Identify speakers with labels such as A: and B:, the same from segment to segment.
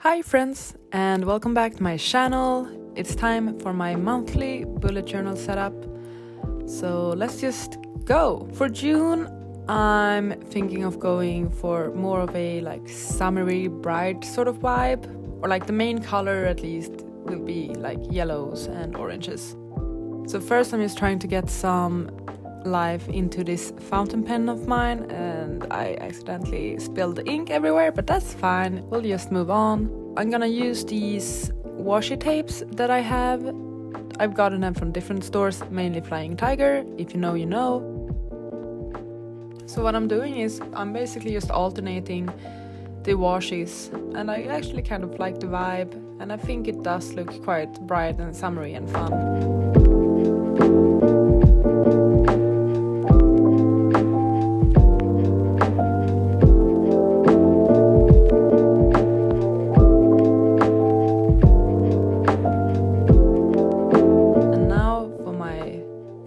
A: Hi friends, and welcome back to my channel. It's time for my monthly bullet journal setup. So let's just go. For June, I'm thinking of going for more of a summery, bright sort of vibe, or the main color at least will be yellows and oranges. So first I'm just trying to get some life into this fountain pen of mine, and I accidentally spilled the ink everywhere, but that's fine, we'll just move on. I'm gonna use these washi tapes that I have. I've gotten them from different stores, mainly Flying Tiger. If you know, you know. So what I'm doing is I'm basically just alternating the washes, and I actually kind of like the vibe, and I think it does look quite bright and summery and fun.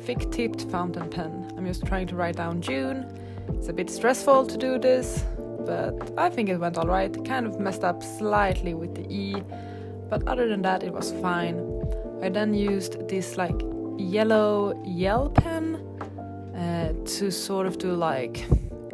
A: Thick-tipped fountain pen. I'm just trying to write down June. It's a bit stressful to do this, but I think it went alright. Kind of messed up slightly with the E, but other than that it was fine. I then used this yellow gel pen to sort of do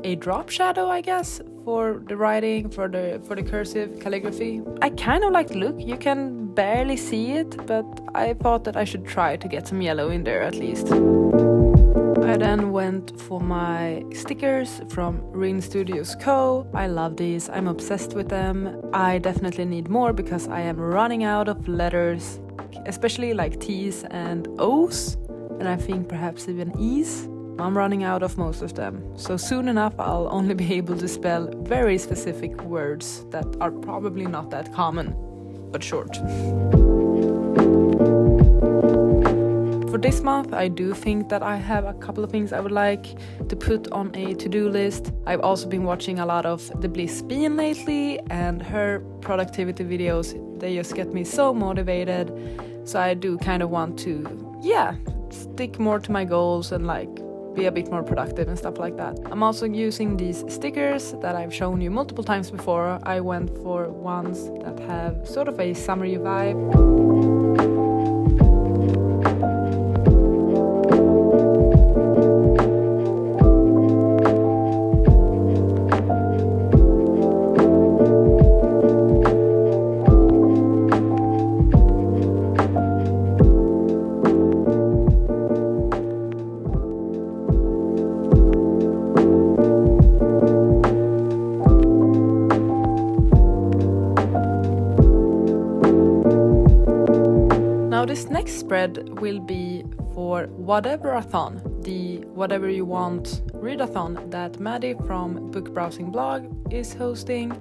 A: a drop shadow, I guess, for the writing, for the cursive calligraphy. I kind of like the look. You can barely see it, but I thought that I should try to get some yellow in there at least. I then went for my stickers from Rin Studios Co. I love these, I'm obsessed with them. I definitely need more because I am running out of letters, especially T's and O's, and I think perhaps even E's. I'm running out of most of them, so soon enough I'll only be able to spell very specific words that are probably not that common, but short. For this month, I do think that I have a couple of things I would like to put on a to-do list. I've also been watching a lot of the Bliss Bean lately, and her productivity videos, they just get me so motivated. So I do kind of want to, stick more to my goals and be a bit more productive and stuff like that. I'm also using these stickers that I've shown you multiple times before. I went for ones that have sort of a summery vibe. Now this next spread will be for Whatever-a-thon, the Whatever You Want readathon that Maddie from Book Browsing Blog is hosting.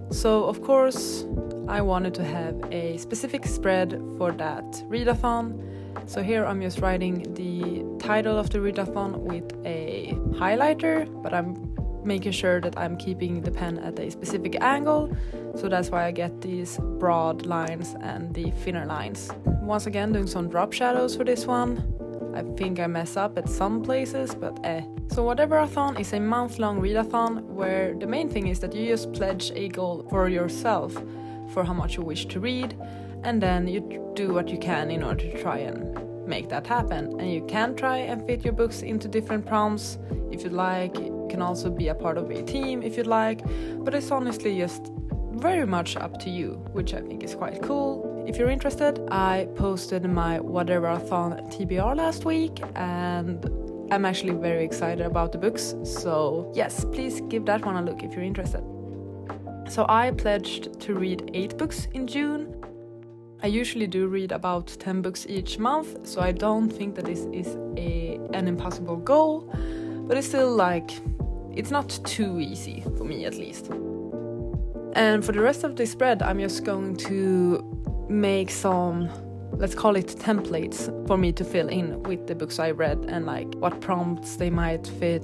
A: So of course I wanted to have a specific spread for that readathon. So here I'm just writing the title of the readathon with a highlighter, but I'm making sure that I'm keeping the pen at a specific angle. So that's why I get these broad lines and the thinner lines. Once again, doing some drop shadows for this one. I think I mess up at some places, but So Whatever-a-thon is a month-long readathon where the main thing is that you just pledge a goal for yourself for how much you wish to read, and then you do what you can in order to try and make that happen. And you can try and fit your books into different prompts if you'd like. You can also be a part of a team if you'd like, but it's honestly just very much up to you, which I think is quite cool. If you're interested, I posted my Whatever-a-thon TBR last week, and I'm actually very excited about the books, so yes, please give that one a look if you're interested. So I pledged to read 8 books in June. I usually do read about 10 books each month, so I don't think that this is an impossible goal, but it's still it's not too easy for me at least. And for the rest of this spread, I'm just going to make some, let's call it templates, for me to fill in with the books I read and what prompts they might fit.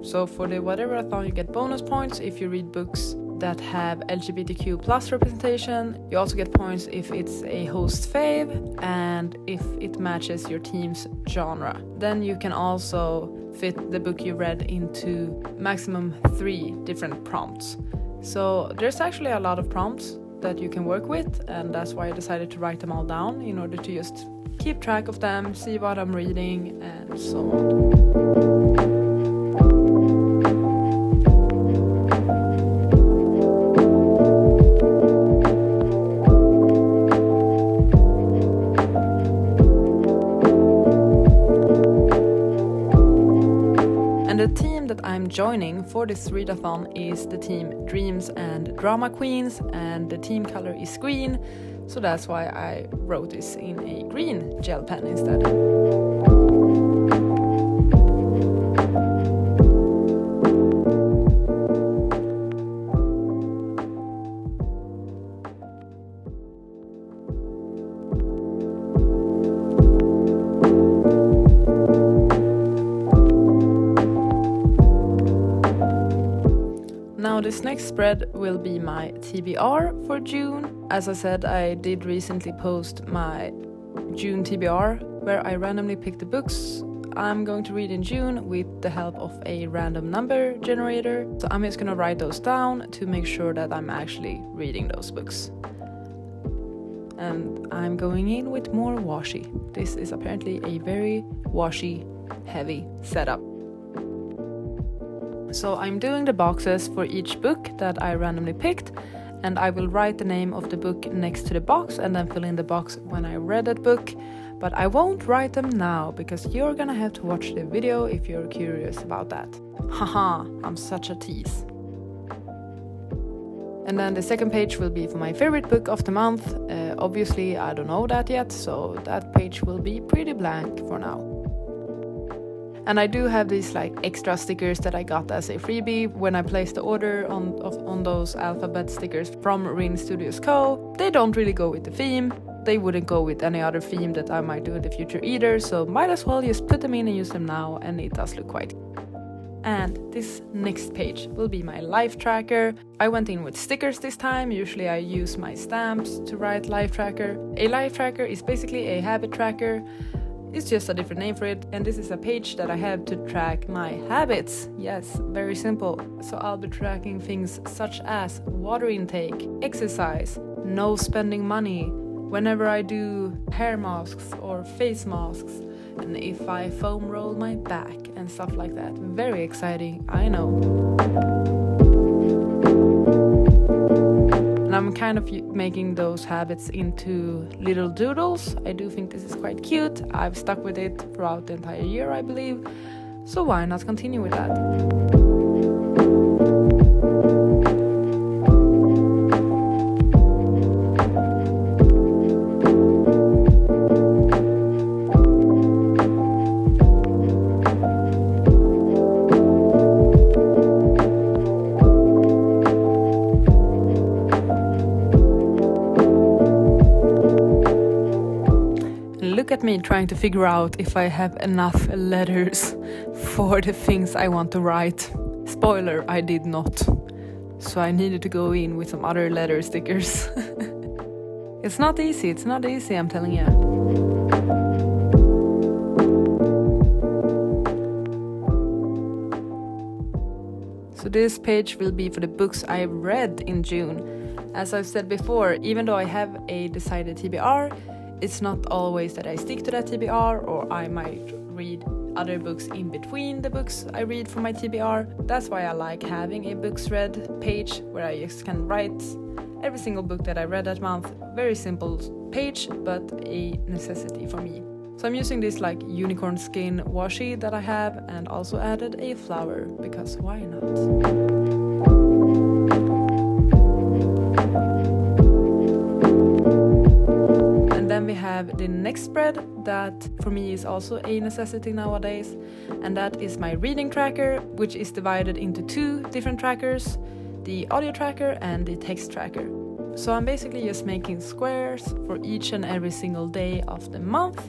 A: So for the Whatever-a-thon, you get bonus points if you read books that have LGBTQ plus representation. You also get points if it's a host fave and if it matches your team's genre. Then you can also fit the book you read into maximum 3 different prompts. So there's actually a lot of prompts that you can work with, and that's why I decided to write them all down in order to just keep track of them, see what I'm reading, and so on. And the team that I'm joining for this readathon is the team Dreams and Drama Queens, and the team color is green, so that's why I wrote this in a green gel pen instead. Now this next spread will be my TBR for June. As I said, I did recently post my June TBR where I randomly picked the books I'm going to read in June with the help of a random number generator. So I'm just going to write those down to make sure that I'm actually reading those books. And I'm going in with more washi. This is apparently a very washi heavy setup. So I'm doing the boxes for each book that I randomly picked, and I will write the name of the book next to the box and then fill in the box when I read that book. But I won't write them now because you're gonna have to watch the video if you're curious about that. Haha, I'm such a tease. And then the second page will be for my favorite book of the month. Obviously I don't know that yet, so that page will be pretty blank for now. And I do have these like extra stickers that I got as a freebie when I placed the order on those alphabet stickers from Rin Studios Co. They don't really go with the theme. They wouldn't go with any other theme that I might do in the future either, so might as well just put them in and use them now, and it does look quite. And this next page will be my life tracker. I went in with stickers this time. Usually I use my stamps to write life tracker. A life tracker is basically a habit tracker. It's just a different name for it, and this is a page that I have to track my habits. Yes, very simple. So I'll be tracking things such as water intake, exercise, no spending money, whenever I do hair masks or face masks, and if I foam roll my back and stuff like that. Very exciting, I know. And I'm kind of making those habits into little doodles. I do think this is quite cute. I've stuck with it throughout the entire year, I believe. So why not continue with that? Look at me trying to figure out if I have enough letters for the things I want to write. Spoiler, I did not. So I needed to go in with some other letter stickers. It's not easy, I'm telling you. So this page will be for the books I've read in June. As I've said before, even though I have a decided TBR, it's not always that I stick to that TBR, or I might read other books in between the books I read for my TBR. That's why I like having a books read page where I just can write every single book that I read that month. Very simple page, but a necessity for me. So I'm using this like unicorn skin washi that I have, and also added a flower, because why not? Then we have the next spread that for me is also a necessity nowadays, and that is my reading tracker, which is divided into two different trackers, the audio tracker and the text tracker. So I'm basically just making squares for each and every single day of the month,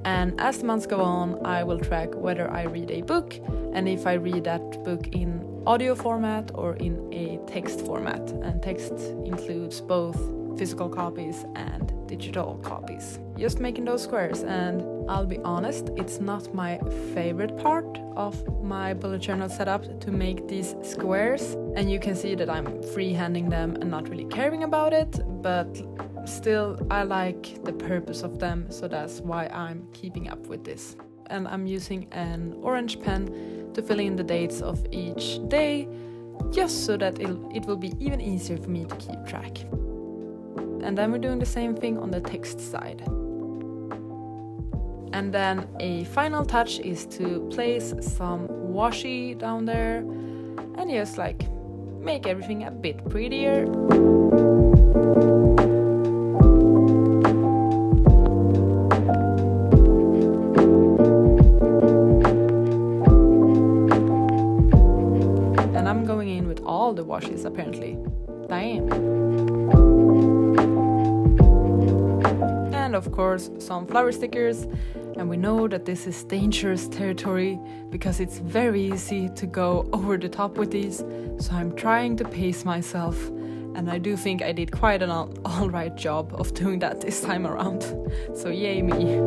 A: and as the months go on I will track whether I read a book, and if I read that book in audio format or in a text format, and text includes both physical copies and digital copies. Just making those squares, and I'll be honest, it's not my favorite part of my bullet journal setup to make these squares, and you can see that I'm freehanding them and not really caring about it, but still I like the purpose of them, so that's why I'm keeping up with this. And I'm using an orange pen to fill in the dates of each day, just so that it will be even easier for me to keep track. And then we're doing the same thing on the text side. And then a final touch is to place some washi down there and just like make everything a bit prettier. And I'm going in with all the washes apparently. Damn. And of course some flower stickers, and we know that this is dangerous territory because it's very easy to go over the top with these, so I'm trying to pace myself, and I do think I did quite an alright job of doing that this time around, so yay me.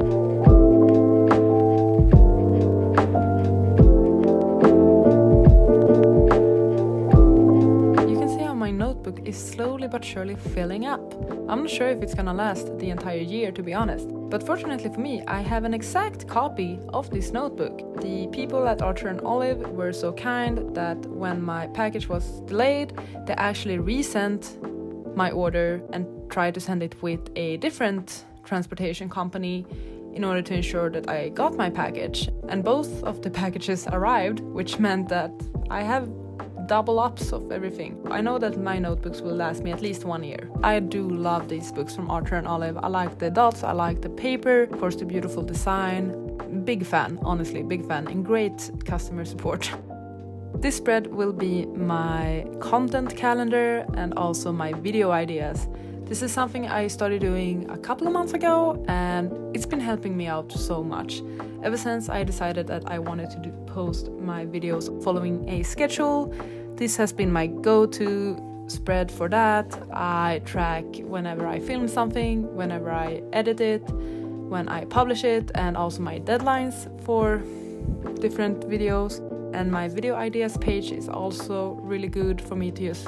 A: Is slowly but surely filling up. I'm not sure if it's gonna last the entire year, to be honest, but fortunately for me I have an exact copy of this notebook. The people at Archer and Olive were so kind that when my package was delayed, they actually resent my order and tried to send it with a different transportation company in order to ensure that I got my package. And both of the packages arrived, which meant that I have double ups of everything. I know that my notebooks will last me at least 1 year. I do love these books from Archer and Olive. I like the dots, I like the paper, of course the beautiful design. Big fan, honestly, big fan, and great customer support. This spread will be my content calendar and also my video ideas. This is something I started doing a couple of months ago, and it's been helping me out so much. Ever since I decided that I wanted to post my videos following a schedule, this has been my go-to spread for that. I track whenever I film something, whenever I edit it, when I publish it, and also my deadlines for different videos. And my video ideas page is also really good for me to just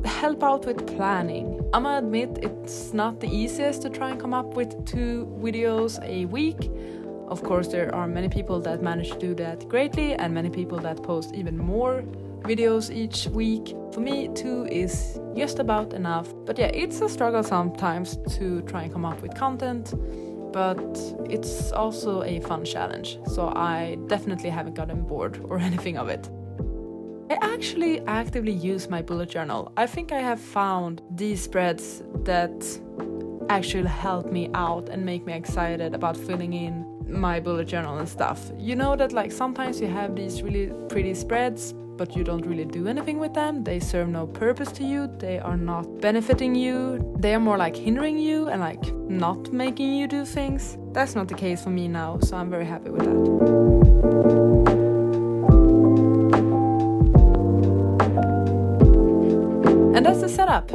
A: help out with planning. I'ma admit it's not the easiest to try and come up with 2 videos a week. Of course, there are many people that manage to do that greatly, and many people that post even more videos each week. For me, 2 is just about enough. But yeah, it's a struggle sometimes to try and come up with content, but it's also a fun challenge, so I definitely haven't gotten bored or anything of it. I actually actively use my bullet journal. I think I have found these spreads that actually help me out and make me excited about filling in my bullet journal and stuff. You know that like sometimes you have these really pretty spreads, but you don't really do anything with them. They serve no purpose to you. They are not benefiting you. They are more like hindering you and like not making you do things. That's not the case for me now, so I'm very happy with that. And that's the setup.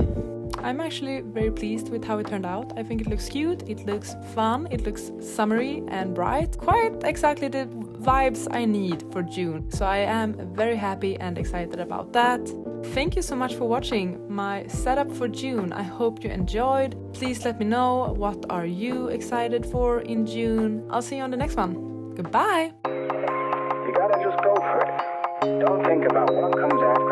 A: I'm actually very pleased with how it turned out. I think it looks cute, it looks fun, it looks summery and bright. Quite exactly the vibes I need for June. So I am very happy and excited about that. Thank you so much for watching my setup for June. I hope you enjoyed. Please let me know, what are you excited for in June? I'll see you on the next one. Goodbye!
B: You gotta just go for it. Don't think about what comes after.